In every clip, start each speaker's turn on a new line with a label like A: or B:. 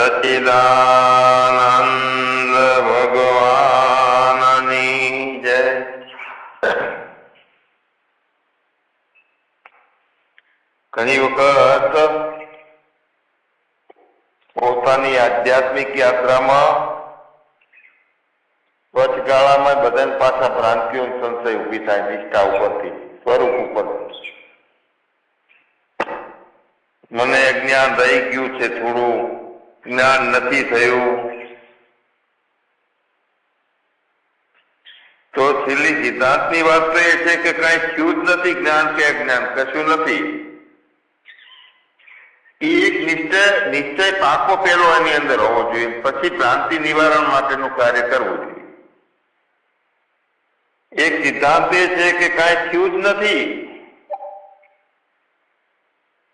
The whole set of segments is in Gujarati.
A: સચિદાનંદ ભગવાનની જય. ઘણી વખત પોતાની આધ્યાત્મિક યાત્રામાં વચગાળામાં બધાને પાછા ભ્રાંતિઓ સંશય ઉભી થાય નિષ્ઠા ઉપરથી, સ્વરૂપ ઉપર. મને અજ્ઞાન રહી ગયું છે, થોડું જ્ઞાન નથી થયું. તો છેલ્લી સિદ્ધાંતની વાત તો એ છે કે કઈ થયું જ નથી, જ્ઞાન કે અજ્ઞાન કશું નથી. એ એક નિશ્ચય પાકો પેલો એની અંદર હોવો જોઈએ, પછી ભ્રાંતિ નિવારણ માટેનું કાર્ય કરવું જોઈએ. એક સિદ્ધાંત એ છે કે કઈ થયું જ નથી,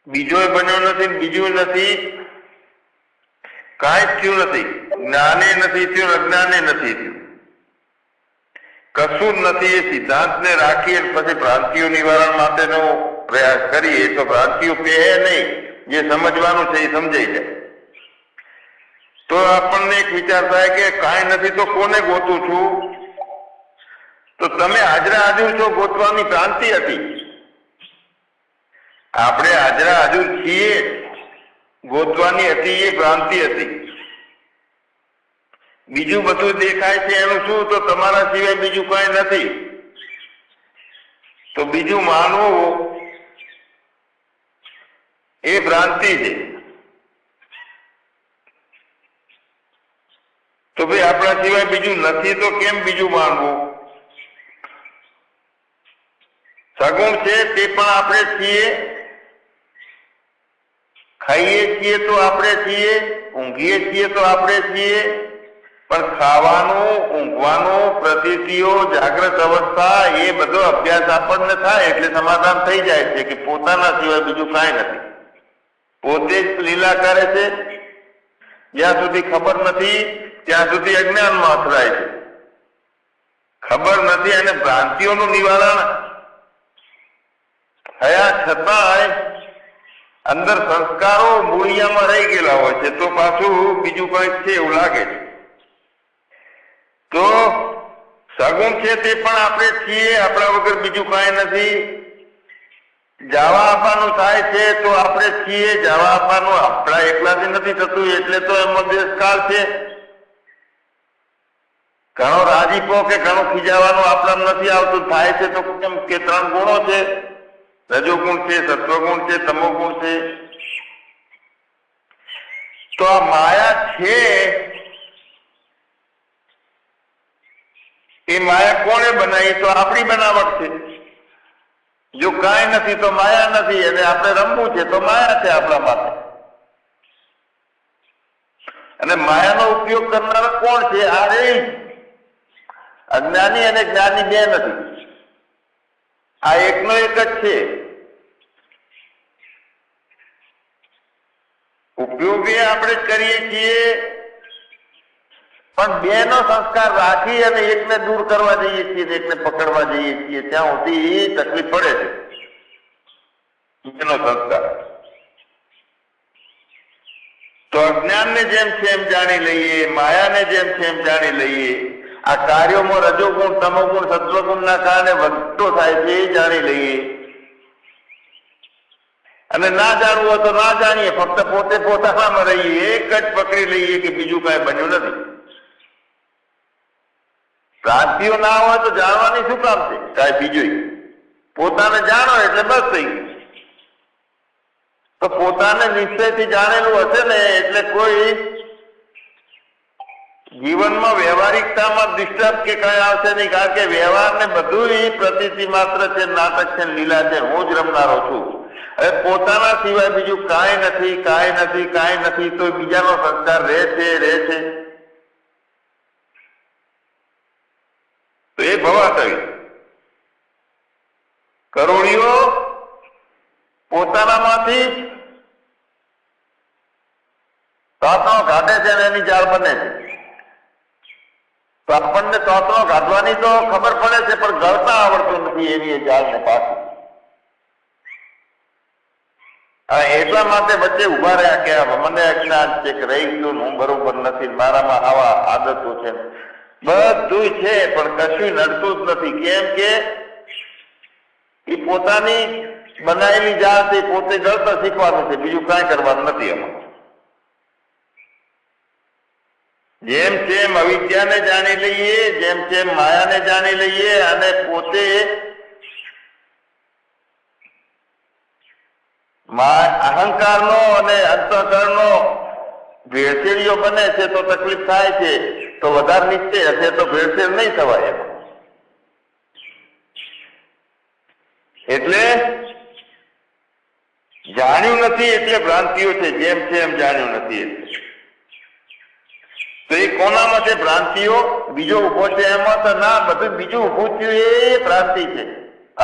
A: બીજો બન્યો નથી, બીજું નથી, કાંઈ થયું નથી. જ્ઞાને નથી થયું, અજ્ઞાને નથી થયું, કશું જ નથી. એ સિદ્ધાંતને રાખીએ પછી ભ્રાંતિઓ નિવારણ માટેનો પ્રયાસ કરીએ તો ભ્રાંતિઓ કહે નહીં, જે સમજવાનું છે એ સમજાઈ જાય. તો આપણને એક વિચાર થાય કે કાંઈ નથી તો કોને ગોતું છું? તો તમે હાજરા હાજર છો, ગોતવાની ભ્રાંતિ હતી. આપણે હાજરા હાજર છીએ, ગોતવાની હતી એ ભ્રાંતિ હતી. બીજું બધું દેખાય છે એનું શું? તો તમારા સિવાય બીજું કઈ નથી. તો બીજું માનવું એ ભ્રાંતિ છે. તો ભાઈ આપણા સિવાય બીજું નથી તો કેમ બીજું માનવું? સગુણ છે તે પણ આપણે છીએ, ખાઈએ છીએ તો આપણે છીએ, ઊંઘીએ છીએ તો આપણે છીએ. પણ ખાવાનું, ઊંઘવાનું, પ્રતીતિઓ, જાગ્રત અવસ્થા એ બધો અભ્યાસ આપણને થાય એટલે સમાધાન થઈ જાય છે કે પોતાના સિવાય બીજું કાંઈ નથી. પોતે જ લીલા કરે છે. જ્યાં સુધી ખબર નથી ત્યાં સુધી અજ્ઞાનમાં અથડાય છે. ખબર નથી અને ભ્રાંતિઓનું નિવારણ થયા છતાંય અંદર સંસ્કારો મૂળિયામાં રહી ગયેલા હોય છે, તો પાછું બીજું કંઈક છે એવું લાગે છે. તો સગુણ છે તે પણ આપણે છીએ, આપણા વગર બીજું કાંઈ નથી. જવા આપવાનું થાય છે તો આપણે છીએ, જવા આપવાનું આપણા એકલાથી નથી થતું, એટલે તો એમાં દેશકાળ છે. ઘણો રાજીપો કે ઘણું ખીજાવાનું આપણા નથી આવતું, થાય છે તો કેમ કે 3 ગુણો છે, રજોગુણ છે, સત્વગુણ છે, તમોગુણ છે. તો આ માયા છે એ માયા કોણે બનાવી? તો આપણી બનાવટ છે. જો કાંઈ નથી તો માયા નથી, અને આપણે રમવું છે તો માયા છે આપણા માટે. અને માયાનો ઉપયોગ કરનારા કોણ છે? આ રે અજ્ઞાની અને જ્ઞાની બે નથી, આ એકનો એક જ છે. ઉપયોગ એ આપણે કરીએ છીએ, પણ બે નો સંસ્કાર રાખી અને એકને દૂર કરવા જઈએ છીએ, એકને પકડવા જઈએ છીએ, ત્યાં સુધી તકલીફ પડે છે. એનો સંસ્કાર તો અજ્ઞાનને જેમ છે એમ જાણી લઈએ, માયાને જેમ છે એમ જાણી લઈએ. આ કાર્યોમાં રજોગુણ, તમોગુણ, સત્વગુણના કારણે વધતો થાય છે એ જાણી લઈએ. અને ના જાણવું હોય તો ના જાણીએ, ફક્ત પોતે પોતાનામાં રહીએ, એક જ પકડી લઈએ કે બીજું કાંઈ બન્યું નથી. ભ્રાંતિઓ ના હોય તો જાણવાની શું કામ છે? કાંઈ બીજું પોતાને જાણો એટલે બસ થઈ ગયું. તો પોતાને નિશ્ચયથી જાણેલું હશે ને એટલે કોઈ જીવનમાં વ્યવહારિકતામાં ડિસ્ટર્બ કે કઈ આવશે નહીં. કારણ કે વ્યવહાર ને બધું પ્રતીતિ માત્ર છે, નાટક છે, લીલા છે, હું જ રમનારો છું. હવે પોતાના સિવાય બીજું કાંઈ નથી, કાંઈ નથી, કાંઈ નથી, તો બીજાનો સંસ્કાર રહે છે. તો એ ભવાટવી કરોડીઓ પોતાનામાંથી જ તોતણો કાઢે છે અને એની જાળ બને છે. તો આપણને તોતણો કાઢવાની તો ખબર પડે છે, પણ ગળતા આવડતું નથી એની જાળને પાછી. એટલા માટે વચ્ચે ઉભા રહ્યા કે મને અજ્ઞાન છે કે રહી ગયું, હું બરોબર નથી, મારામાં આવા આદતો છે, બધું છે પણ કશું નડતું જ નથી. કેમ કે એ પોતાની બનાવેલી જાત એ પોતે ગળતા શીખવાનું છે, બીજું કાંઈ કરવાનું નથી. એમાં જેમ તેમ અવિદ્યાને જાણી લઈએ, જેમ તેમ માયાને જાણી લઈએ અને પોતે અહંકારનો અને અંતઃકરણનો ભેળસેળીઓ બને છે તો તકલીફ થાય છે. તો વધારે નિશ્ચય હશે તો ભેળસેળ નહીં થવાય. એટલે જાણ્યું નથી એટલે ભ્રાંતિઓ છે, જેમ છે એમ જાણ્યું નથી એટલે. તો એ કોનામાં છે ભ્રાંતિઓ? બીજો ઉભો છે એમાં તો ના, બધું બીજું ઉભું થયું એ ભ્રાંતિ છે,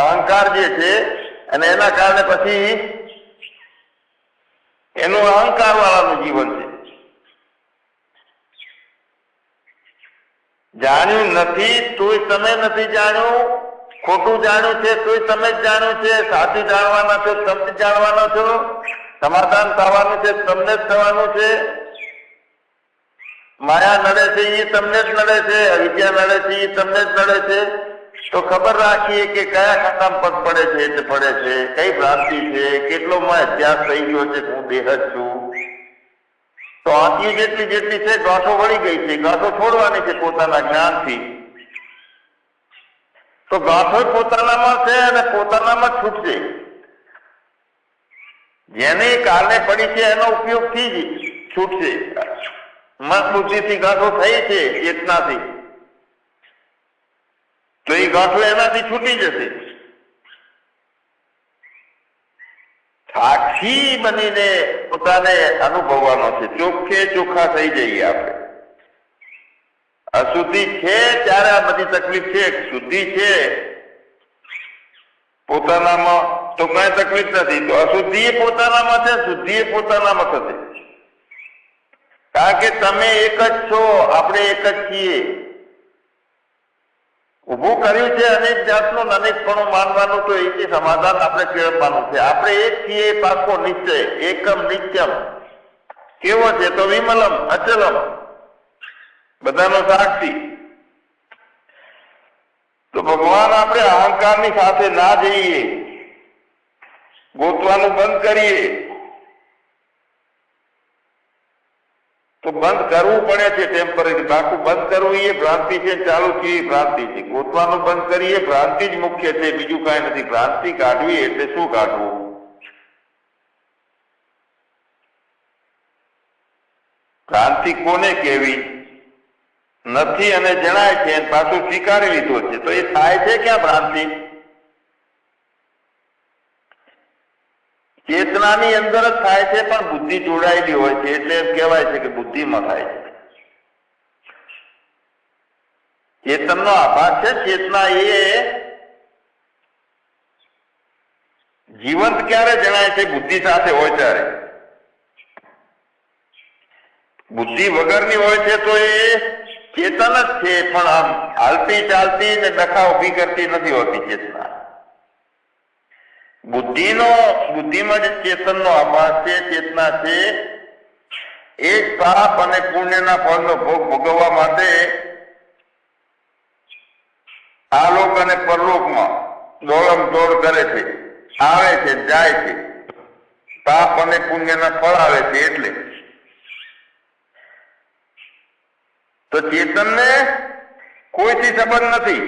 A: અહંકાર જે છે. અને એના કારણે પછી એનું અહંકાર વાળાનું જીવન છે. જાણ્યું નથી તોય તમે નથી જાણ્યું, ખોટું જાણ્યું છે તોય તમે જ જાણ્યું છે, સાચું જાણવાના છો તમે જ જાણવાના છો, સમાધાન થવાનું છે તમને જ થવાનું છે. માયા નડે છે એ તમને જ નડે છે, અવિદ્યા નડે છે એ તમને જ નડે છે. તો ખબર રાખીએ કે કયા ખાતામાં પગ પડે છે એટલે પડે છે, કઈ ભ્રાંતિ છે, કેટલો અભ્યાસ થઈ ગયો છે, હું દેહ જ છું. તો આંખી જેટલી જેટલી છે ગાંઠો વળી ગઈ છે, ગાંઠો છોડવાની છે પોતાના જ્ઞાનથી. તો ગાંઠો પોતાનામાં છે અને પોતાનામાં છૂટશે. જેને કારણે પડી છે એનો ઉપયોગથી જ છૂટશે. મન બુદ્ધિથી ગાંઠો થઈ છે ચેતનાથી, તો એ ગાંઠો એનાથી છૂટી જશે. સાક્ષી બનીને પોતાને અનુભવવાનો છે, ચોખ્ખે ચોખ્ખા થઈ જઈએ આપણે. અશુદ્ધિ છે ત્યારે આ બધી તકલીફ છે, શુદ્ધિ છે પોતાનામાં તો કઈ તકલીફ નથી. તો અશુદ્ધિ એ પોતાનામાં છે, શુદ્ધિ એ પોતાનામાં થશે. કારણ કે તમે એક જ છો, આપણે એક જ છીએ. ઉભું કર્યું છે અનેક જાતનું અનેકપણું માનવાનું, તો એ સમાધાન આપણે કેળવવાનું છે. આપણે એક છીએ પાકો નિશ્ચય, એકમ નિત્યમ. કેવો છે? તો વિમલમ અચલમ, બધાનો સાક્ષી. તો ભગવાન આપણે અહંકારની સાથે ના જઈએ, ગોતવાનું બંધ કરીએ. તો બંધ કરવું પડે છે ટેમ્પરરી, બાકી બંધ કરવું એ ભ્રાંતિ છે, ચાલુ છે એ ભ્રાંતિ છે. ગોતવાનું બંધ કરીએ, ભ્રાંતિ જ મુખ્ય છે, બીજું કાંઈ નથી. ભ્રાંતિ કાઢવી એટલે શું કાઢવું? ભ્રાંતિ કોને કેવી નથી અને જણાય છે, પાછું સ્વીકારી લીધો છે. તો એ થાય છે ક્યાં ભ્રાંતિ? ચેતનાની અંદર જ થાય છે, પણ બુદ્ધિ જોડાયેલી હોય છે એટલે એમ કહેવાય છે કે બુદ્ધિમાં થાય છે. ચેતનનો આભાસ છે. ચેતના એ જીવંત ક્યારે જણાય છે? બુદ્ધિ સાથે હોય ત્યારે. બુદ્ધિ વગરની હોય છે તો એ ચેતન જ છે, પણ આમ હાલતી ચાલતી ને ડખા ઉભી કરતી નથી હોતી ચેતના. બુદ્ધિમાં જે ચેતનનો આભાસ છે, ચેતના છે, એ પાપ અને પુણ્યના ફળનો ભોગ ભોગવવા માટે આલોક અને પરલોકમાં દોડમ દોડ કરે છે, આવે છે, જાય છે. પાપ અને પુણ્યના ફળ આવે છે એટલે. તો ચેતનને કોઈથી સંબંધ નથી.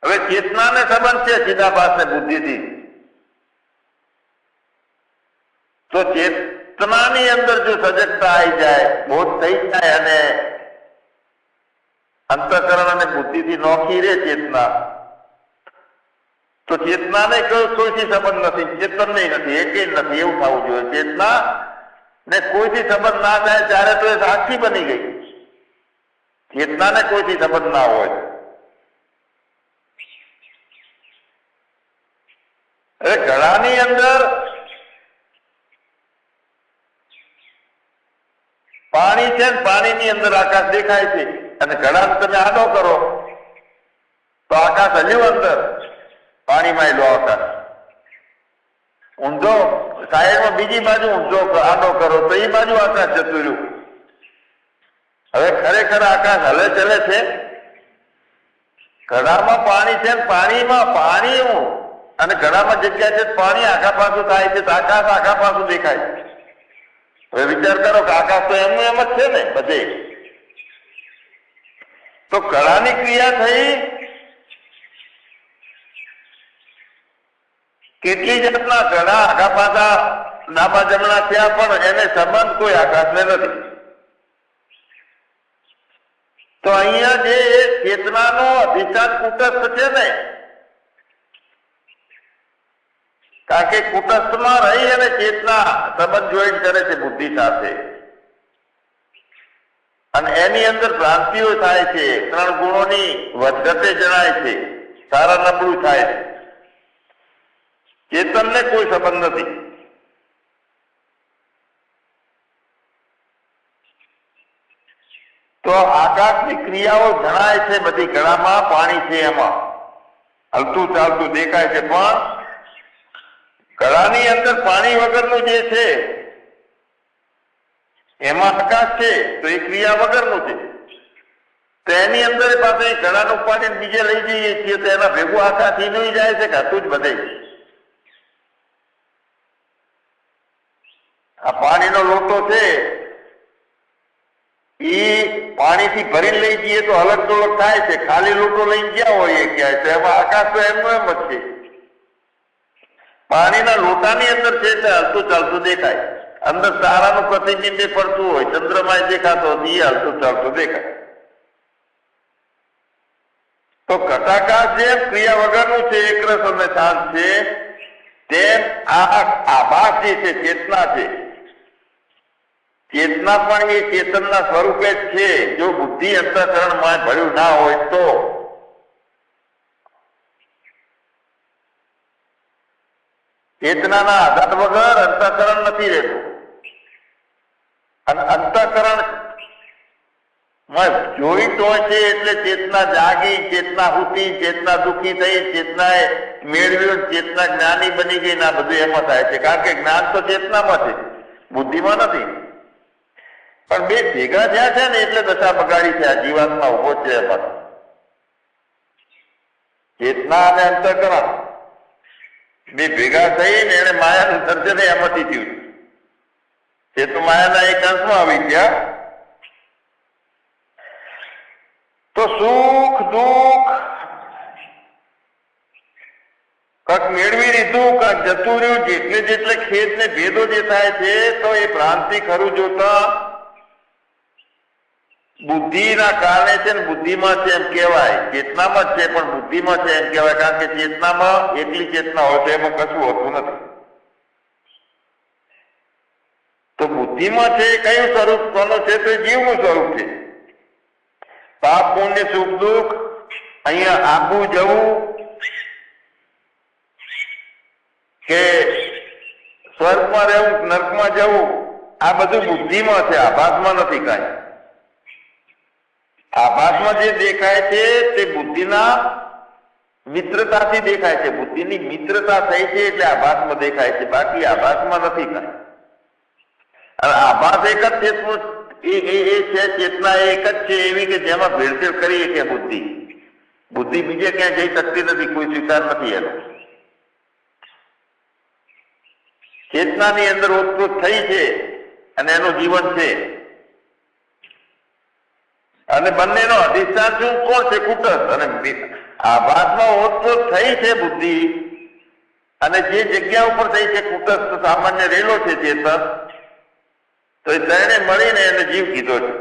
A: હવે ચેતનાને સંબંધ છે ચિદાભાસ ને બુદ્ધિથી. તો ચેતનાની અંદર જો સજગતા આવી જાય, બોધ થઈ જાય અને અંતઃકરણ અને બુદ્ધિથી નોખી રે ચેતના, તો ચેતનાને કોઈથી સંબંધ નથી, ચેતનને નથી, એકે નથી. એવું થવું જોઈએ. ચેતના ને કોઈથી સંબંધ ના થાય ત્યારે તો એ સાક્ષી બની ગઈ. ચેતનાને કોઈથી સંબંધ ના હોય. હવે ઘડાની અંદર પાણી છે ને પાણીની અંદર આકાશ દેખાય છે, અને ઘડાને તમે આડો કરો તો આકાશ હલ્યું અંદર, પાણીમાં એલો આકાશ. ઊંધો સાઈડમાં બીજી બાજુ ઊંધો આડો કરો તો એ બાજુ આકાશ જતું રહ્યું. હવે ખરેખર આકાશ હલે ચલે છે? ઘડામાં પાણી છે ને પાણીમાં પાણી એવું અને ઘડામાં જગ્યા છે પાણી આખા પાછું થાય છે તો આકાશ આખા પાછું દેખાય છે. હવે વિચાર કરો કે આકાશ તો એમનું એમ જ છે ને બધે. તો કળાની ક્રિયા થઈ કેટલી જાતના ઘડા આખા પાછા ડાબા જમણા થયા પણ એને સંબંધ કોઈ આકાશને નથી. તો અહીંયા જે ચેતનાનો અધિષ્ઠાન કુટસ્થ છે ને, કારણ કે કુટસ્થમાં રહી અને ચેતના સંબંધ જોઈન્ટ કરે છે બુદ્ધિ સાથે અને એની અંદર ભ્રાંતિઓ થાય છે, 3 ગુણોની વધઘટે જણાય છે, સારા નબળું થાય છે. ચેતનને કોઈ સંબંધ નથી. તો આકાશની ક્રિયાઓ જણાય છે બધી. ઘડામાં પાણી છે, એમાં હલતું ચાલતું દેખાય છે, પણ ઘડાની અંદર પાણી વગરનું જે છે એમાં આકાશ છે તો એ ક્રિયા વગરનું છે. તો એની અંદર પાસે ઘડાનું પાણી બીજે લઈ જઈએ છીએ તો એના ભેગું આકાશ ઈનું જાય છે કે હતું જ બધે. આ પાણીનો લોટો છે એ પાણીથી ભરીને લઈ જઈએ તો અલગ તોલગ થાય છે. ખાલી લોટો લઈને ગયા હોય ક્યાંય તો એમાં આકાશ તો એમનું એમ જ છે. પાણીના લોટાની અંદર છે એટલે હલતું ચાલતું દેખાય. અંદર તારાનું પ્રતિબિંબ પડતું હોય, ચંદ્રમાય દેખાતો એ હલતું ચાલતું દેખાય. તો ઘટાકાશ જેમ ક્રિયા વગરનું છે, એકરસ અને શાંત છે, તેમ આ આભાસ જે છે ચેતના છે. ચેતના પણ એ ચેતનના સ્વરૂપે જ છે. જો બુદ્ધિ અંતઃકરણમાં ભર્યું ના હોય તો ચેતનાના આધાર વગર અંતઃકરણ નથી રહેતું. અને અંતઃકરણ જોઈન્ટ હોય છે એટલે ચેતના જાગી, ચેતના હુતી, ચેતના દુઃખી થઈ, ચેતનાએ મેળવ્યું, ચેતના જ્ઞાની બની ગઈ. ના બધું એમાં થાય છે, કારણ કે જ્ઞાન તો ચેતનામાં છે, બુદ્ધિમાં નથી. પણ બે ભેગા થયા છે ને એટલે દશા બગાડી છે. આ જીવાત્મા ઉભો છે એમાં ચેતના અને અંતઃકરણ બે ભેગા થઈને એને માયાનું સર્જન એમાંથી થયું છે. તો માયાના એક અંશમાં આવી ગયા. તો સુખ દુઃખ કાંક મેળવી લીધું, કાંક જતું રહ્યું, જેટલે ખેદ ને ભેદો જે થાય છે તો એ ભ્રાંતિ ખરું જોતા બુદ્ધિના કારણે છે ને બુદ્ધિમાં છે એમ કહેવાય. ચેતનામાં જ છે પણ બુદ્ધિમાં છે એમ કહેવાય, કારણ કે ચેતનામાં એકલી ચેતના હોય તો એમાં કશું હોતું નથી. તો બુદ્ધિમાં છે કયું સ્વરૂપ કોનું છે? તો જીવનું સ્વરૂપ છે. પાપ પુણ્ય સુખ દુઃખ, અહીંયા આબુ જવું કે સ્વર્ગમાં રહેવું, નર્કમાં જવું, આ બધું બુદ્ધિમાં છે, આભાસમાં નથી. કાંઈ આભાસમાં જે દેખાય છે તે બુદ્ધિના મિત્રતાથી દેખાય છે. બુદ્ધિની મિત્રતા થઈ છે એટલે આભાસમાં દેખાય છે, બાકી આભાસમાં નથી કાંઈ. અને આભાસ એક જ છે, એ છે ચેતના એક જ છે એવી કે જેમાં ભેળસેળ કરીએ કે બુદ્ધિ બીજે ક્યાંય જઈ શકતી નથી, કોઈ સ્વીકાર નથી એનો. ચેતનાની અંદર ઓતપ્રોત થઈ છે અને એનું જીવન છે. અને બંનેનો અધિષ્ઠાન શું કોણ છે? કુટસ્થ. અને આભાસમાં ઓતપ્રોત થઈ છે બુદ્ધિ અને જે જગ્યા ઉપર થઈ છે કુટસ્થ સામાન્ય રહેલો છે ચેતન, તો એ ત્રણે મળીને એને જીવ કીધો છે.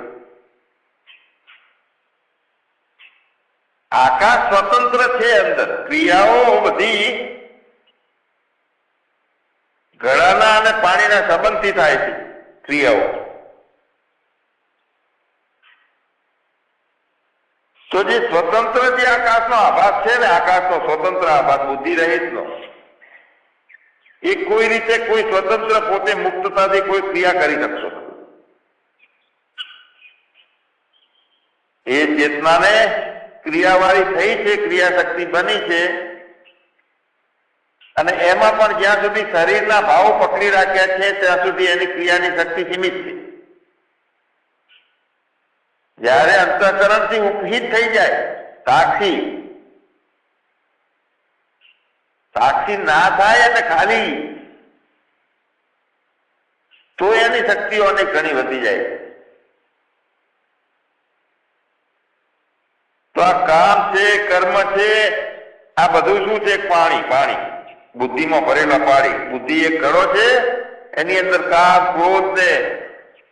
A: આકાશ સ્વતંત્ર છે, અંદર ક્રિયાઓ બધી ઘડાના અને પાણીના સંબંધથી થાય છે ક્રિયાઓ. તો જે સ્વતંત્ર જે આકાશનો આભાસ છે ને, આકાશનો સ્વતંત્ર આભાસ બુદ્ધિ રહિતનો, એ કોઈ રીતે કોઈ સ્વતંત્ર પોતે મુક્તતાથી કોઈ ક્રિયા કરી શકશો. એ ચેતનાને ક્રિયાવાળી થઈ છે, ક્રિયા શક્તિ બની છે અને એમાં પણ જ્યાં સુધી શરીરના ભાવ પકડી રાખ્યા છે ત્યાં સુધી એની ક્રિયાની શક્તિ સીમિત છે. જ્યારે અંતઃકરણથી ઉપહિત થઈ જાય સાક્ષી ના થાય અને ખાલી તો એની શક્તિઓને ઘણી વધી જાય. તો આ કામ છે, કર્મ છે, આ બધું શું છે? પાણી બુદ્ધિમાં ભરેલા પાણી. બુદ્ધિ એક ઘડો છે, એની અંદર કામ, ક્રોધ ને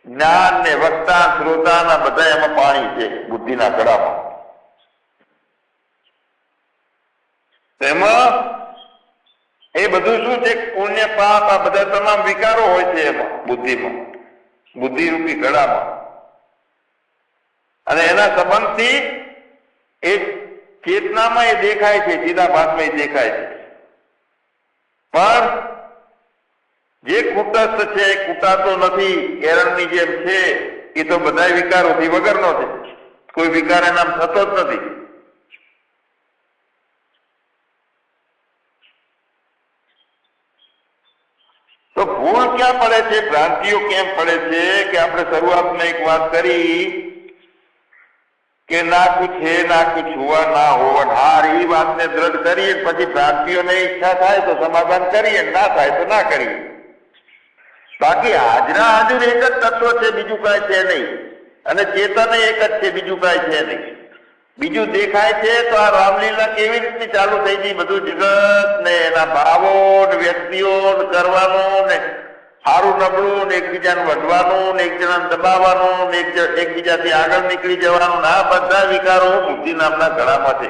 A: જ્ઞાન ને વક્તા શ્રોતા બધા એમાં પાણી છે બુદ્ધિના ઘડામાં. એમાં એ બધું શું છે? પુણ્ય પાપ આ બધા તમામ વિકારો હોય છે એમાં બુદ્ધિમાં, બુદ્ધિરૂપી ઘડામાં. અને એના સંબંધથી એ ચેતનામાં એ દેખાય છે, ચિદાભાસમાં એ દેખાય છે. પણ જે કુટસ્થ છે એ કુટાતો નથી. એરણની જેમ છે એ તો બધા વિકારોથી વગરનો છે, કોઈ વિકાર એનામ થતો જ નથી. તો ભૂલ ક્યાં પડે છે, ભ્રાંતિઓ કેમ પડે છે? કે આપણે શરૂઆતમાં એક વાત કરી કે ના કુછ હે ના કુછ હુઆ ના હોવનહાર, એ વાતને દ્રઢ કરીએ, પછી ભ્રાંતિઓને ઈચ્છા થાય તો સમાધાન કરીએ, ના થાય તો ના કરીએ. બાકી હાજરા હાજર એક જ તત્વ છે, બીજું કાંઈ છે નહીં. અને ચેતન એક જ છે, બીજું કાંઈ છે નહીં. બીજું દેખાય છે તો આ રામલીલા કેવી રીતે ચાલુ થઈ ગઈ? બધું જગત ને એના ભાવો ને વ્યક્તિઓ કરવાનું ને સારું નબળું ને એકબીજાને વધવાનું ને એકબીજાને દબાવવાનું ને એકબીજાથી આગળ નીકળી જવાનું, આ બધા વિકારો બુદ્ધિ નામના ઘડામાં છે.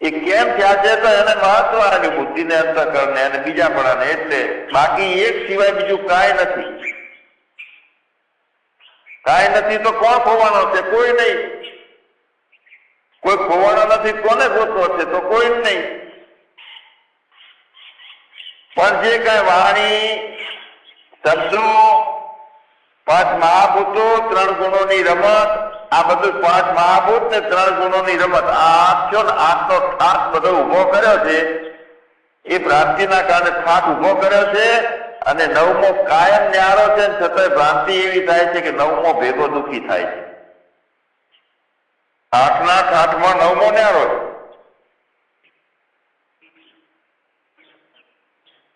A: એ કેમ થયા છે? તો એને મહત્વ આવ્યું બુદ્ધિને, અંતઃકરણને અને બીજાપણાને. એટલે બાકી એક સિવાય બીજું કાંઈ નથી. કાંઈ નથી તો કોણ ખોવાનો છે? કોઈ નહીં. કોઈ ખોવાનો નથી, કોને ગોતવો છે? તો કોઈ જ નહીં. પણ જે કઈ વાણી, શબ્દો, 5 મહાભૂતો, 3 ગુણોની રમત, આ બધું 5 મહાભૂત ને 3 ગુણોની રમત, આ આંખો ને આંખનો ઠાક બધો ઉભો કર્યો છે. એ ભ્રાંતિના કારણે ઠાક ઉભો કર્યો છે. અને 9મો કાયમ ન્યારો છે, છતાંય ભ્રાંતિ એવી થાય છે કે 9મો ભેગો દુઃખી થાય છે. 8ના ઠાઠમાં 9મો ન્યારો છે.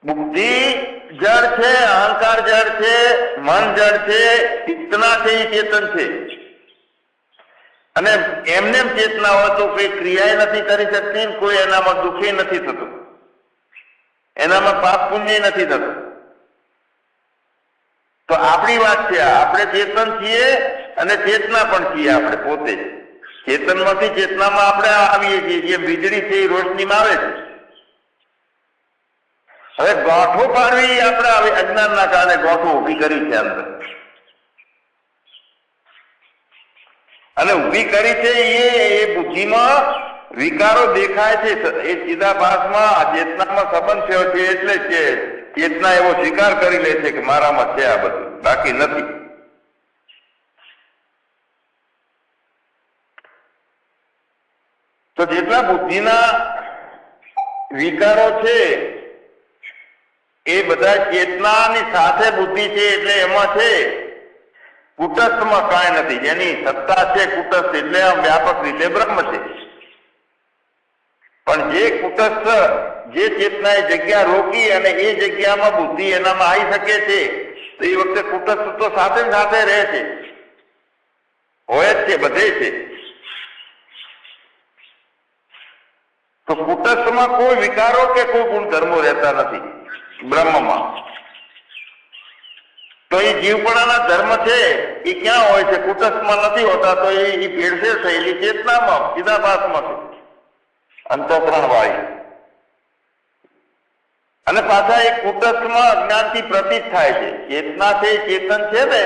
A: બુદ્ધિ જળ છે, અહંકાર જળ છે, મન જળ છે, ચેતના છે એ ચેતન છે. અને એમને ચેતના હોય તો કોઈ ક્રિયા નથી કરી શકતી, કોઈ એનામાં દુઃખી નથી થતું, એનામાં પાપ પુણ્ય નથી થતું. તો આપણી વાત છે, આપણે ચેતન છીએ અને ચેતના પણ છીએ. આપણે પોતે ચેતનમાંથી ચેતનામાં આપણે આવીએ છીએ. જે વીજળી છે એ રોશનીમાં આવે છે. હવે ગોઠો પાડવી આપણે અજ્ઞાનના કારણે ગોઠો ઉભી કરી છે અંદર, અને ઉભી કરી છે એ બુદ્ધિમાં વિકારો દેખાય છે. એ ચિદાભાસમાં ચેતનામાં સંબંધ થયો છે, એટલે કે ચેતના એવો સ્વીકાર કરી લે છે કે મારામાં છે આ બધું, બાકી નથી. તો જેટલા બુદ્ધિના વિકારો છે એ બધા ચેતનાની સાથે બુદ્ધિ છે. એટલે એમાં છે કુટસ્થમાં કાંઈ નથી. જેની સત્તા છે કુટસ્થ, એટલે આમ વ્યાપક રીતે બ્રહ્મ છે. પણ જે કુટસ્થ, જે ચેતનાએ જગ્યા રોકી અને એ જગ્યામાં બુદ્ધિ એનામાં આવી શકે છે, તો એ વખતે કુટસ્થ તો સાથે સાથે રહે છે, હોય જ છે, બધે છે. તો કુટસ્થમાં કોઈ વિકારો કે કોઈ ગુણધર્મો રહેતા નથી બ્રહ્મમાં. તો એ જીવપણાના ધર્મ છે એ ક્યાં હોય છે? કુટસ્થમાં નથી હોતા. તો એ ભેળસેળ થયેલી ચેતનામાં, ચિદાભાસમાં છે, અંતઃકરણ વાળી. અને પાછા એ કુટસ્થમાં અજ્ઞાનથી પ્રતીત થાય છે. ચેતના છે, ચેતન છે ને,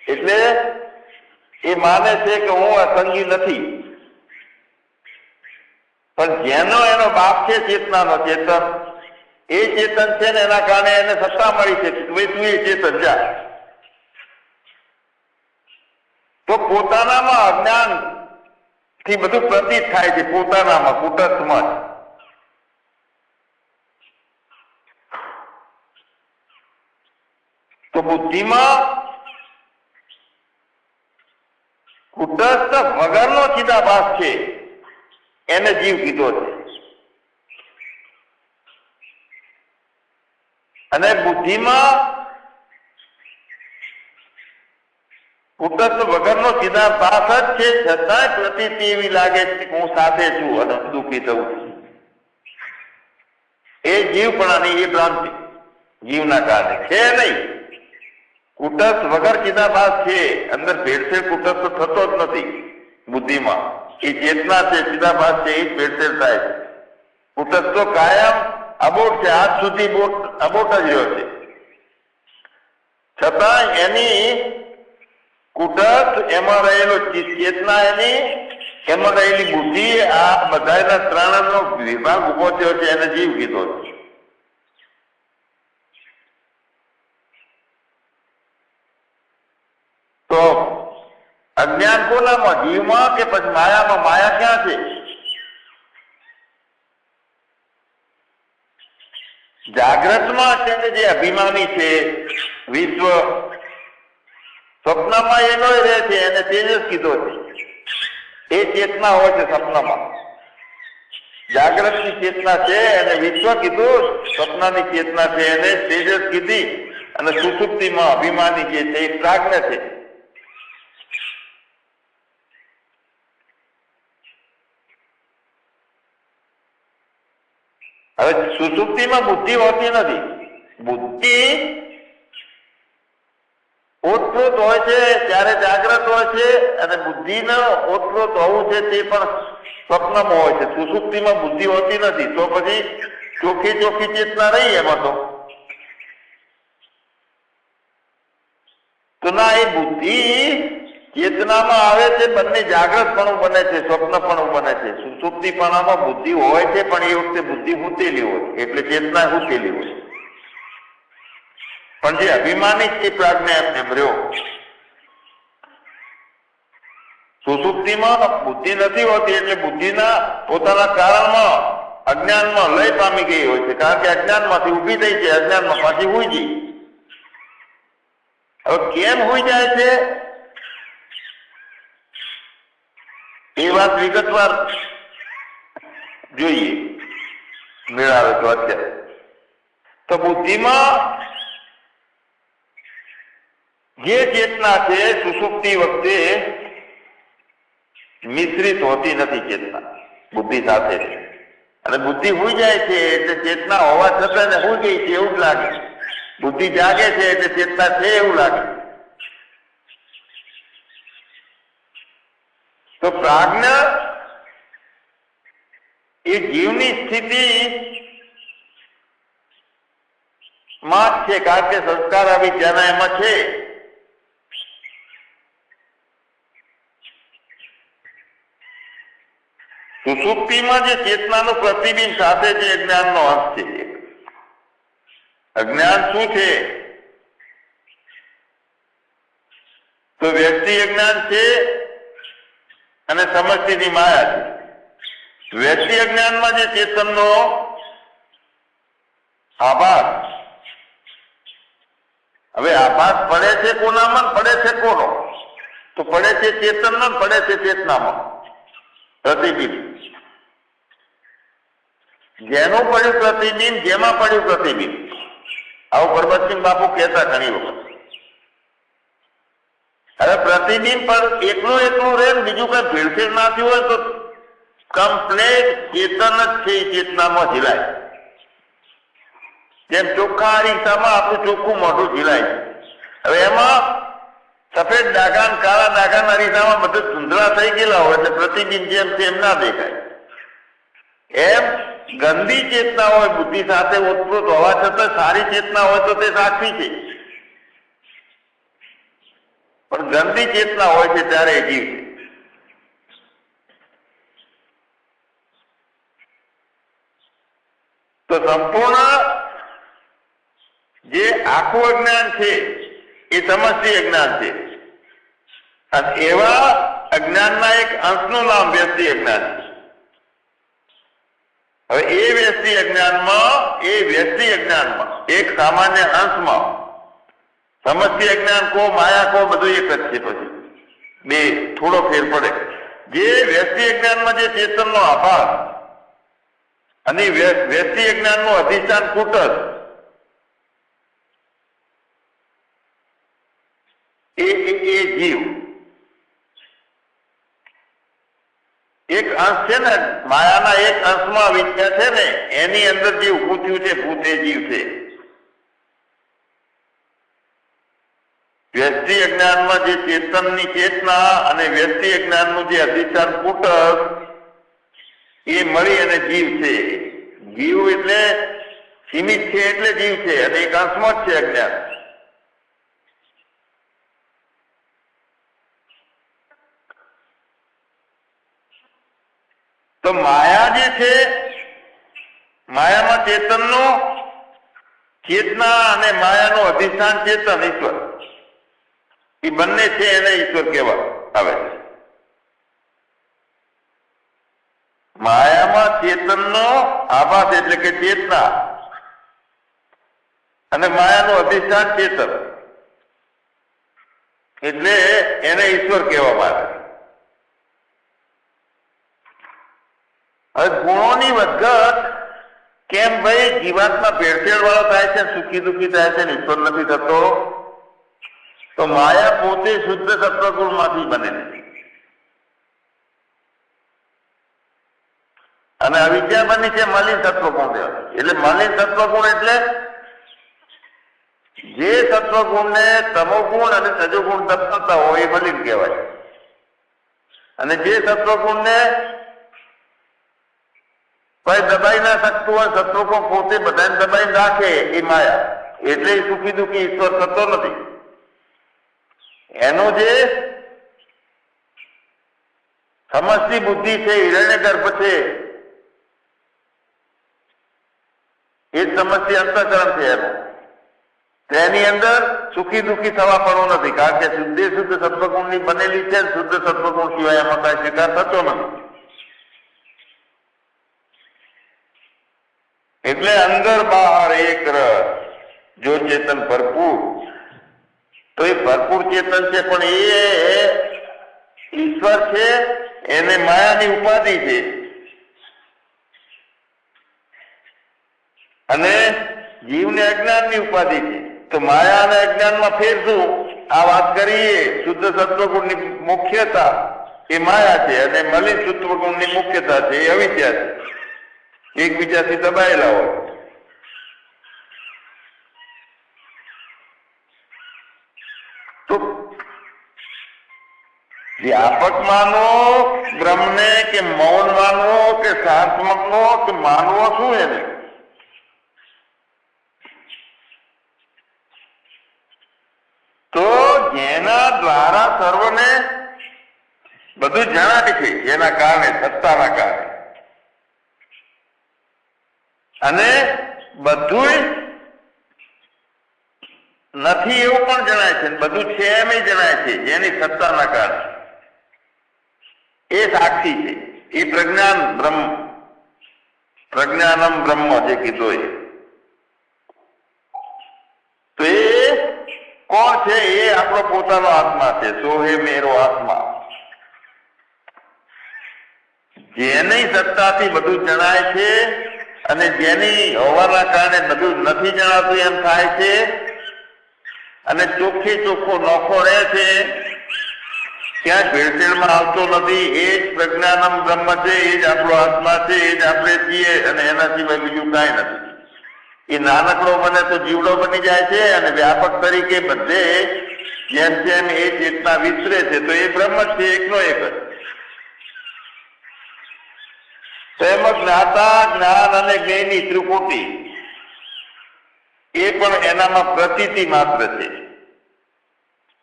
A: એટલે એ માને છે કે હું અસંગી નથી. પણ જેનો એનો બાપ છે ચેતનાનો, ચેતન, એ ચેતન છે ને એના કારણે એને સત્તા મળી છે. તું એ ચેતન જા. તો પોતાનામાં અજ્ઞાન થી બધું પ્રતીત થાય છે, પોતાનામાં, કુટસ્થમાં. બુદ્ધિમાં કુટસ્થ વગરનો ચિદાભાસ છે એને જીવ કીધો છે, અને બુદ્ધિમાં કુટસ્થ વગરનો ચિદાભાસ જ છે, છતાંય પ્રતીતિ એવી લાગે છે કે હું સાથે છું અને દુઃખી થઉં છું. એ જીવપણાની એ ભ્રાંતિ જીવના કારણે છે નહીં. કુટસ્થ વગર ચિદાભાસ છે, અંદર ભેળસેળ કુટસ્થ થતો જ નથી. બુદ્ધિમાં એ ચેતના છે, ચિદાભાસ છે, એ જ ભેળસેળ થાય છે. કુટસ્થ તો કાયમ અબોટ છે, આજ સુધી અબોટ જ રહ્યો છે. છતાં એની કુટસ્થ, એમાં રહેલો ચેતના, એમાં રહેલી બુદ્ધિ, આ બધાના ત્રણનો વિભાગ ઉભો થયો છે, એને જીવ કીધો છે. તો અજ્ઞાન કોનામાં? જીવમાં કે પછી માયામાં? માયા ક્યાં છે? જાગ્રતમાં છે જે અભિમાની છે વિશ્વ, સ્વપ્નમાં એનો રહે છે, એને તેજસ કીધો છે. એ ચેતના હોય છે સપનામાં. જાગ્રતની ચેતના છે એને વિશ્વ કીધું, સ્વપ્નની ચેતના છે એને તેજસ કીધી, અને સુષુપ્તિમાં અભિમાની જે છે એ પ્રાજ્ઞ છે. હવે સુષુપ્તિમાં બુદ્ધિ હોતી નથી. બુદ્ધિ ઓતપ્રોત હોય છે ત્યારે જાગ્રત હોય છે, અને બુદ્ધિનો ઓતપ્રોત હોવું છે તે પણ સ્વપ્નમાં હોય છે. સુષુપ્તિમાં બુદ્ધિ હોતી નથી. તો પછી ચોખ્ખી ચોખ્ખી ચેતના રહી એમાં તો ના, એ બુદ્ધિ ચેતનામાં આવે છે, બંને જાગ્રતપણું બને છે, સ્વપ્નપણું બને છે. સુષુપ્તિપણામાં બુદ્ધિ હોય છે, પણ એ વખતે બુદ્ધિ હૂતેલી હોય, એટલે ચેતના હૂતેલી હોય. પણ જે અભિમાની છે પ્રાજ્ઞા એમ રહ્યો. સુષુપ્તિમાં બુદ્ધિ નથી હોતી, એટલે બુદ્ધિના પોતાના કારણમાં અજ્ઞાનમાં લય પામી ગઈ હોય છે, કારણ કે અજ્ઞાનમાંથી ઊભી થઈ છે, અજ્ઞાનમાં પાછી હુઈ ગઈ. હવે કેમ હુઈ જાય છે એ વાત વિગતવાર જોઈએ, મેળાવે તો અત્યારે. તો બુદ્ધિમાં જે ચેતના છે સુષુપ્તિ વખતે મિશ્રિત હોતી નથી. ચેતના બુદ્ધિ સાથે છે, અને બુદ્ધિ હુઈ જાય છે એટલે ચેતના હોવા છતાં ને હુઈ ગઈ છે એવું જ લાગે. બુદ્ધિ જાગે છે એટલે ચેતના છે એવું લાગે. તો પ્રાજ્ઞ એ જીવની સ્થિતિ માં જ છે, કારણ કે સંસ્કાર અવિદ્યાના એમાં છે. સુષુપ્તિમાં જે ચેતનાનું પ્રતિબિંબ સાથે જે અજ્ઞાનનો અંશ છે. અજ્ઞાન શું છે? તો વ્યક્તિ અજ્ઞાન છે અને સમષ્ટિની માયા છે. વ્યક્તિ અજ્ઞાનમાં જે ચેતનનો આભાસ, હવે આભાસ પડે છે કોનામાં? પડે છે કોનો? તો પડે છે ચેતનમાં, પડે છે ચેતનામાં. પ્રતિબિંબ જેનું પડ્યું પ્રતિબિંબ, જેમાં પડ્યું પ્રતિબિંબ. આવું પરબતસિંહ બાપુ કહેતા ઘણી વખત. હવે પ્રતિબિંબ પર એકલું રહે, બીજું કઈ ભેળસેળ ના થયું હોય તો કમ્પ્લેટ ચેતન જ છે, ચેતનામાં ઝીલાય. જેમ ચોખ્ખા અરીસામાં આપણું ચોખ્ખું મોઢું ઝીલાય છે. હવે એમાં સફેદ ડાઘા, કાળા ડાઘા અરીસામાં બધું ધૂંધળા થઈ ગયેલા હોય એટલે પ્રતિબિંબ જેમ તેમ ના દેખાય. એમ ગંદી ચેતના હોય બુદ્ધિ સાથે ઓતપ્રોત હોવા છતાં સારી ચેતના હોય તો તે સાક્ષી છે, પણ ગંદી ચેતના હોય છે ત્યારે એ જીવ છે. તો સંપૂર્ણ જે આખું અજ્ઞાન છે એ સમષ્ટિ અજ્ઞાન છે, અને એવા અજ્ઞાનના એક અંશનું નામ વ્યષ્ટિ અજ્ઞાન છે. હવે એ વ્યષ્ટિ અજ્ઞાનમાં એક સામાન્ય અંશમાં સમષ્ટિ અજ્ઞાન કો માયા કો બધું એક જ છે. પછી બે થોડો ફેર પડે. જે વ્યષ્ટિ અજ્ઞાનમાં જે ચેતનનો આભાસ અને વ્યષ્ટિ અજ્ઞાનનું અધિષ્ઠાન કુટસ્થ એ જીવ એક અંશ છે ને, માયાના એક અંશમાં વિદ્યા છે ને, એની અંદર જે ઉભું થયું છે ભૂત એ જીવ છે. વ્યષ્ટિ અજ્ઞાનમાં જે ચેતનની ચેતના અને વ્યષ્ટિ અજ્ઞાનનું જે અધિષ્ઠાન કુટસ્થ એ મળી અને જીવ છે. જીવ એટલે સીમિત છે એટલે જીવ છે અને એક અંશમાં જ છે અજ્ઞાન. તો માયા જે છે, માયામાં ચેતનનો ચેતના અને માયાનું અધિષ્ઠાન ચેતન ઈશ્વર, એ બંને છે એને ઈશ્વર કહેવા આવે છે. માયામાં ચેતનનો આભાસ એટલે કે ચેતના અને માયાનું અધિષ્ઠાન ચેતન એટલે એને ઈશ્વર કહેવામાં આવે છે. હવે ગુણોની વધઘટ કેમ ભાઈ જીવાત્મા ભેળસેળ વાળો થાય છે, સુખી દુઃખી થાય છે, ઈશ્વર નથી થતો? તો માયા પોતે શુદ્ધ સત્વગુણ માંથી બને છે અને અવિદ્યા બની છે મલિન સત્વગુણ. એટલે મલિન સત્વગુણ એટલે જે સત્વગુણ ને તમોગુણ અને સજોગુણ દબાવતા હોય એ મલિન કહેવાય, અને જે સત્વગુણ ને કોઈ દબાઈ ના શકતું હોય, સત્વગુણ પોતે બધાને દબાઈ રાખે એ માયા, એટલે સુખી દુઃખી ઈશ્વર થતો નથી. એનો જે સમષ્ટિ બુદ્ધિ છે, હિરણ્ય ગર્ભ છે, એ જ સમષ્ટિ અંતઃકરણ છે એનું. તેની અંદર સુખી દુઃખી થવા પડવું નથી, કારણ કે શુદ્ધ સત્વગુણ ની બનેલી છે. શુદ્ધ સત્વગુણ સિવાય એમાં કઈ સ્વીકાર થતો નથી. એટલે અંદર બહાર એક રસ, જો ચેતન ભરપૂર, તો એ ભરપૂર ચેતન છે, પણ એ ઈશ્વર છે, એને માયાની ઉપાધિ છે. અને જીવને અજ્ઞાનની ઉપાધિ છે. તો માયા અને અજ્ઞાનમાં ફેર શું? આ વાત કરીએ, શુદ્ધ સત્વગુણની મુખ્યતા એ માયા છે અને મલિન સત્વગુણની મુખ્યતા છે એ અવિદ્યા છે. એકબીજાથી દબાયેલા હોય. તો વ્યાપક માનો બ્રહ્મને કે મૌન માનો કે શાંતમક નો કે માનવો શું એને? તો જેના દ્વારા સર્વને બધું જણાય છે, જેના કારણે, સત્તાના કારણે, અને બધું નથી એવું પણ જણાય છે, બધું છે એમ જણાય છે, જેની સત્તાના કારણે એ સાક્ષી છે. એ પ્રજ્ઞાન બ્રહ્મ, પ્રજ્ઞાનમ બ્રહ્મ જે કીધો એ, તો એ કોણ છે? એ આપણો પોતાનો આત્મા છે. સો હે મેરો આત્મા. જેની સત્તાથી બધું જણાય છે અને જેની હોવાના કારણે બધું નથી જણાતું એમ થાય છે, અને ચોખ્ખે ચોખ્ખો નોખો રહે છે, ક્યાં ભેળસેળમાં આવતો નથી. એ જ પ્રજ્ઞાનમ બ્રહ્મ છે, એ જ આપણો આત્મા છે, એ જ આપણે છીએ, અને એના સિવાય બીજું કાંઈ નથી. એ નાનકડો બને તો જીવડો બની જાય છે, અને વ્યાપક તરીકે બધે જેમ જેમ એ ચેતના વિસ્તરે છે, તો એ બ્રહ્મ જ છે, એકનો એક જ. તેમાં જ્ઞાતા, જ્ઞાન અને જ્ઞેયની ત્રિપુટી એ પણ એનામાં પ્રતીતિ માત્ર છે.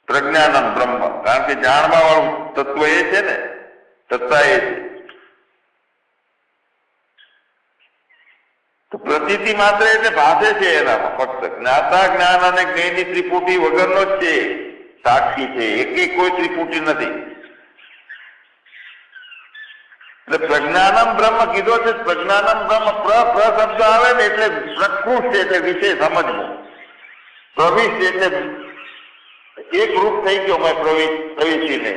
A: પ્રજ્ઞાનમ બ્રહ્મ, કારણ કે જાણવા વાળું તત્વ એ છે ને, સત્તા એ છે. તો પ્રતીતિ માત્ર એટલે ભાષે છે એનામાં ફક્ત. જ્ઞાતા, જ્ઞાન અને જ્ઞેયની ત્રિપુટી વગરનો જ છે, સાક્ષી છે. એકે કોઈ ત્રિપુટી નથી. એટલે પ્રજ્ઞાનમ બ્રહ્મ કીધો છે. પ્રજ્ઞાનમ બ્રહ્મ, પ્ર શબ્દ આવે ને એટલે પ્રકૃષ્ટ એટલે વિશે સમજવું, પ્રવિષ્ટ એટલે એક રૂપ થઈ ગયો મેં પ્રવેશીને.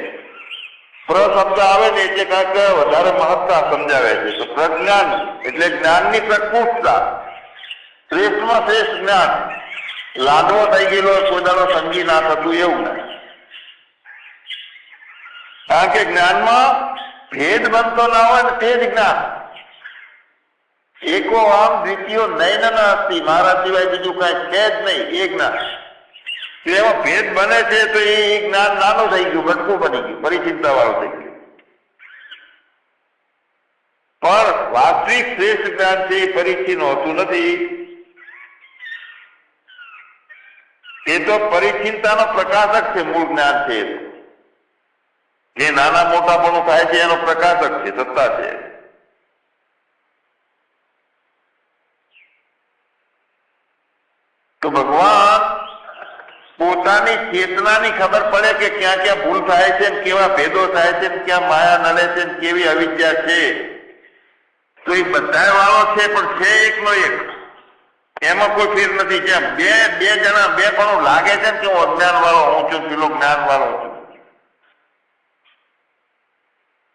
A: પ્ર શબ્દ આવે ને એટલે કાંઈક વધારે મહત્તા સમજાવે છે. તો પ્રજ્ઞાન એટલે જ્ઞાનની પ્રકૃતતા, શ્રેષ્ઠમાં શ્રેષ્ઠ જ્ઞાન. લાડવો થઈ ગયેલો કોદાનો સંગી ના થતું એવું ના. કારણ કે જ્ઞાનમાં ભેદ બનતો ના હોય ને તે જ જ્ઞાન. એકો આમ દ્વિતીયો નયન અસ્તિ, મારા સિવાય બીજું કાંઈ છે જ નહીં, એ જ્ઞાન. એમાં ભેદ બને છે તો એ જ્ઞાન નાનું થઈ ગયું, ઘટકું બની ગયું, પરિચિંતા વાળું થઈ ગયું. પણ વાસ્તવિક શ્રેષ્ઠ જ્ઞાન છે એ પરિચિત હોતું નથી. એ તો પરિચિંતાનો પ્રકાશક છે, મૂળ જ્ઞાન છે. જે નાના મોટા પણ થાય છે એનો પ્રકાશક છે, સત્તા છે. તો ભગવાન પોતાની ચેતનાની ખબર પડે કે ક્યાં ક્યાં ભૂલ થાય છે, કેવા ભેદો થાય છે, ક્યાં માયા નડે છે, કેવી અવિદ્યા છે. તો એ બધા વાળો છે, પણ છે એકનો એક, એમાં કોઈ ફેર નથી. જેમ બે જણા બે પણ લાગે છે કે હું અજ્ઞાન વાળો હું છું, પેલો જ્ઞાન વાળો છું.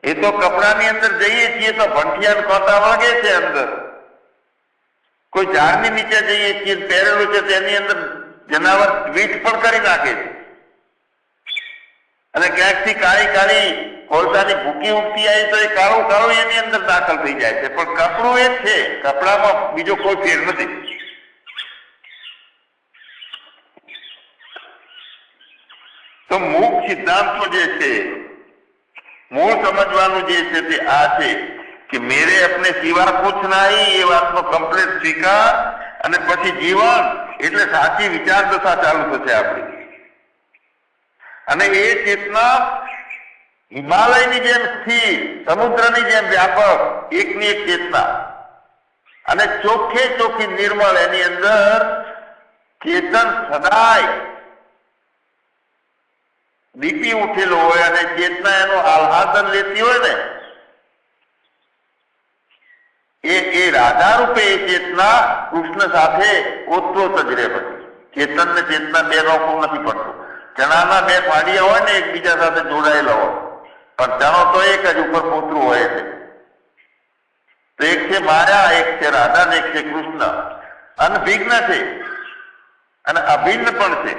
A: એ તો કપડાની અંદર જઈએ છીએ તો ભંઠિયા કોટા વાગે છે અંદર. કોઈ ઝાડની નીચે જઈએ છીએ પહેરેલું છે તેની અંદર જનાવર વીટ પણ કરી નાખે છે. અને ક્યાંકથી કાળી કોલસાની ભૂકી ઉગતી આવી તો એ કાળું એની અંદર દાખલ થઈ જાય છે. પણ કપડું એ જ છે, કપડામાં બીજો કોઈ ફેર નથી. તો મૂળ સિદ્ધાંતો જે છે, મૂળ સમજવાનું જે છે તે આ છે કે મેરે અપને સિવા કુછ નહીં, એ વાતનો કમ્પ્લીટ સ્વીકાર. અને પછી જીવન એટલે સાચી વિચાર દશા ચાલુ થશે આપણી. અને એ ચેતના હિમાલયની જેમ સ્થિર, સમુદ્રની જેમ વ્યાપક, એકની એક ચેતના. અને ચોખ્ખી નિર્મળ, એની અંદર ચેતન સદાય દીપી ઉઠેલો હોય અને ચેતના એનું આહ્લાદન લેતી હોય ને, એ રાધા રૂપે એ ચેતના કૃષ્ણ સાથે ઓતપ્રોત જ રહે. પછી ચેતન ને ચેતના બે રોકવું નથી પડતું. ચણાના બે ફાડિયા હોય ને એકબીજા સાથે જોડાયેલા હોય, પણ ચણો તો એક જ ઉપર પોતરું હોય છે. તો એક છે માયા, એક છે રાધા ને એક છે કૃષ્ણ. અનભિન્ન છે અને અભિન્ન પણ છે.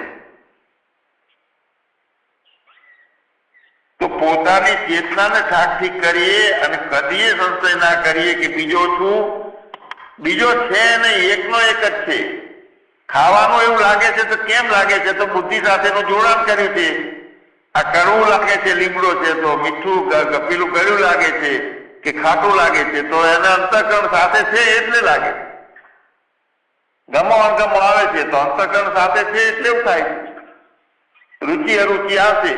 A: તો પોતાની ચેતનાને ઠાકઠીક કરીએ અને કદીએ સંશય ના કરીએ કે બીજો છું, બીજો છે નહીં, એકનો એક જ છે. ખાવાનું એવું લાગે છે તો કેમ લાગે છે? તો બુદ્ધિ સાથેનું જોડાણ કર્યું છે. આ કડવું લાગે છે, લીમડો છે, તો મીઠું પેલું ગળ્યું લાગે છે કે ખાટું લાગે છે, તો એના અંતઃકરણ સાથે છે એટલે લાગે. ગમો અણગમો આવે છે તો અંતઃકરણ સાથે છે એટલે એવું થાય. રુચિ અરુચિ આવશે,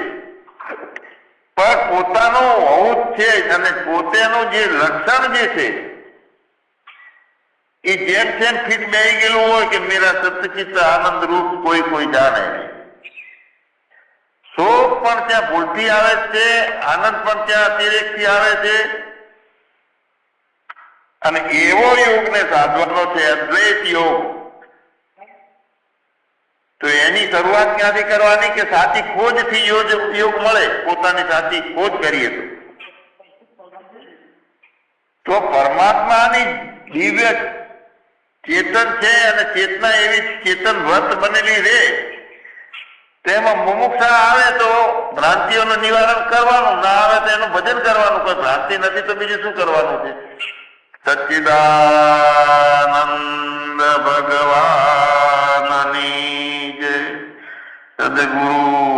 A: પણ પોતાનું હોવું જ છે. અને પોતાનું જે લક્ષણ જે છે એ જેમ ફીટ બેસી ગયેલું હોય કે મેરા સતચિત્ત આનંદ રૂપ કોઈ જાણે. શોક પણ ત્યાં ભૂલથી આવે છે, આનંદ પણ ત્યાં અતિરેકથી આવે છે. અને એવો યોગને સાધવાનો છે અદ્વૈત યોગ. તો એની શરૂઆત ક્યાંથી કરવાની કે સાચી ખોજથી યોગ મળે. પોતાની સાચી ખોજ કરીએ તો પરમાત્માની દિવ્ય ચેતન છે અને ચેતના એવી ચેતન વ્રત બનેલી રે. તેમાં મુમુક્ષા આવે તો ભ્રાંતિઓનું નિવારણ કરવાનું, ના આવે તો એનું ભજન કરવાનું. કોઈ ભ્રાંતિ નથી તો બીજું શું કરવાનું છે? સચ્ચિદાનંદ ભગવાનની જય. સદગુરુ